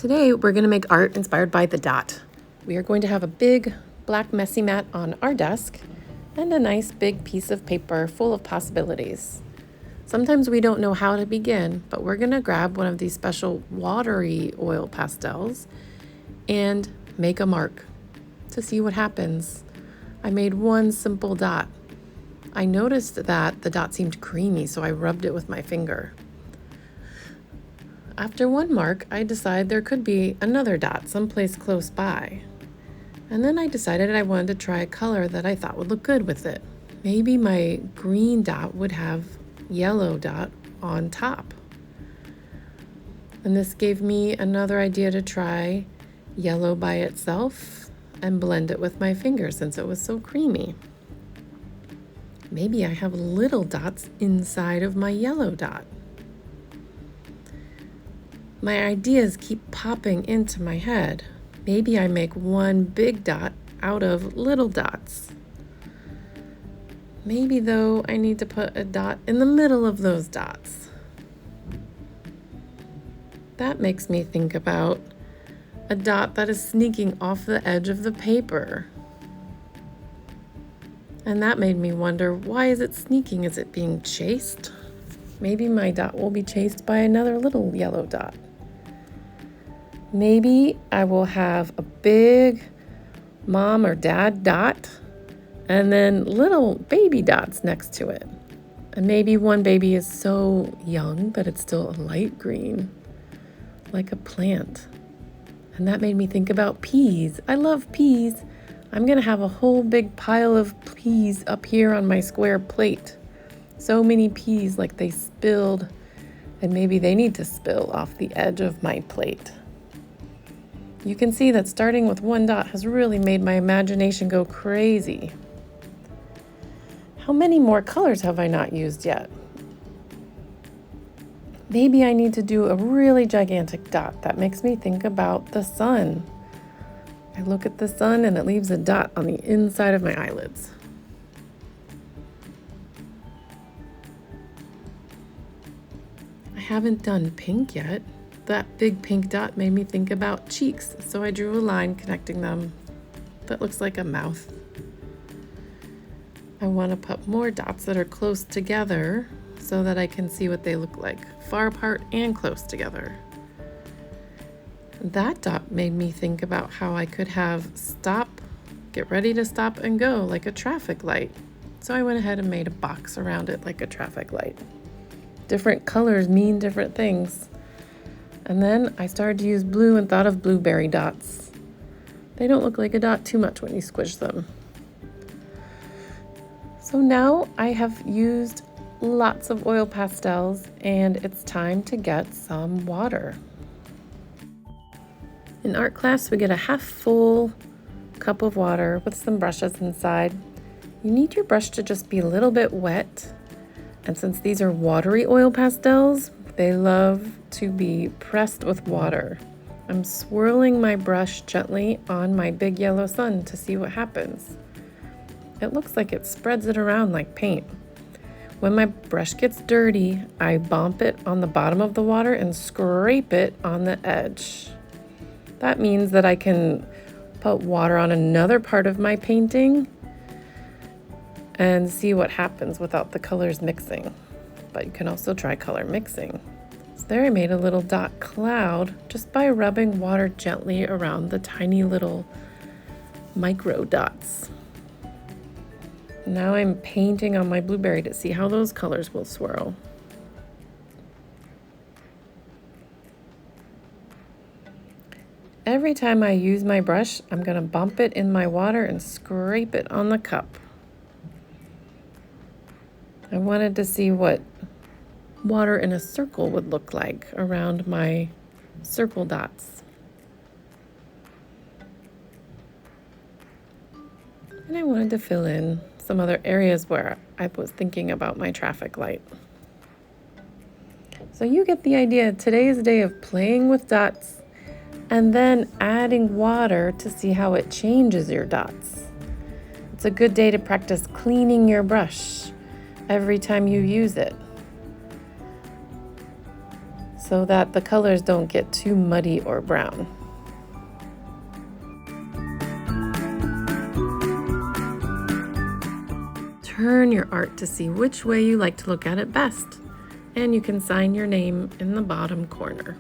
Today we're going to make art inspired by the dot. We are going to have a big black messy mat on our desk and a nice big piece of paper full of possibilities. Sometimes we don't know how to begin, but we're going to grab one of these special watery oil pastels and make a mark to see what happens. I made one simple dot. I noticed that the dot seemed creamy, so I rubbed it with my finger. After one mark, I decided there could be another dot someplace close by. And then I decided I wanted to try a color that I thought would look good with it. Maybe my green dot would have yellow dot on top. And this gave me another idea to try yellow by itself and blend it with my finger since it was so creamy. Maybe I have little dots inside of my yellow dot. My ideas keep popping into my head. Maybe I make one big dot out of little dots. Maybe, though, I need to put a dot in the middle of those dots. That makes me think about a dot that is sneaking off the edge of the paper. And that made me wonder, why is it sneaking? Is it being chased? Maybe my dot will be chased by another little yellow dot. Maybe I will have a big mom or dad dot and then little baby dots next to it. And maybe one baby is so young that it's still a light green, like a plant. And that made me think about peas. I love peas. I'm gonna have a whole big pile of peas up here on my square plate. So many peas, like they spilled, and maybe they need to spill off the edge of my plate. You can see that starting with one dot has really made my imagination go crazy. How many more colors have I not used yet? Maybe I need to do a really gigantic dot. That makes me think about the sun. I look at the sun and it leaves a dot on the inside of my eyelids. I haven't done pink yet. That big pink dot made me think about cheeks, so I drew a line connecting them that looks like a mouth. I want to put more dots that are close together so that I can see what they look like, far apart and close together. That dot made me think about how I could have stop, get ready to stop and go, like a traffic light. So I went ahead and made a box around it like a traffic light. Different colors mean different things. And then I started to use blue and thought of blueberry dots. They don't look like a dot too much when you squish them. So now I have used lots of oil pastels and it's time to get some water. In art class, we get a half full cup of water with some brushes inside. You need your brush to just be a little bit wet. And since these are watery oil pastels, they love to be pressed with water. I'm swirling my brush gently on my big yellow sun to see what happens. It looks like it spreads it around like paint. When my brush gets dirty, I bump it on the bottom of the water and scrape it on the edge. That means that I can put water on another part of my painting and see what happens without the colors mixing. But you can also try color mixing. So there I made a little dot cloud just by rubbing water gently around the tiny little micro dots. Now I'm painting on my blueberry to see how those colors will swirl. Every time I use my brush, I'm going to bump it in my water and scrape it on the cup. I wanted to see what water in a circle would look like around my circle dots. And I wanted to fill in some other areas where I was thinking about my traffic light. So you get the idea. Today is a day of playing with dots and then adding water to see how it changes your dots. It's a good day to practice cleaning your brush every time you use it. so that the colors don't get too muddy or brown. Turn your art to see which way you like to look at it best, and you can sign your name in the bottom corner.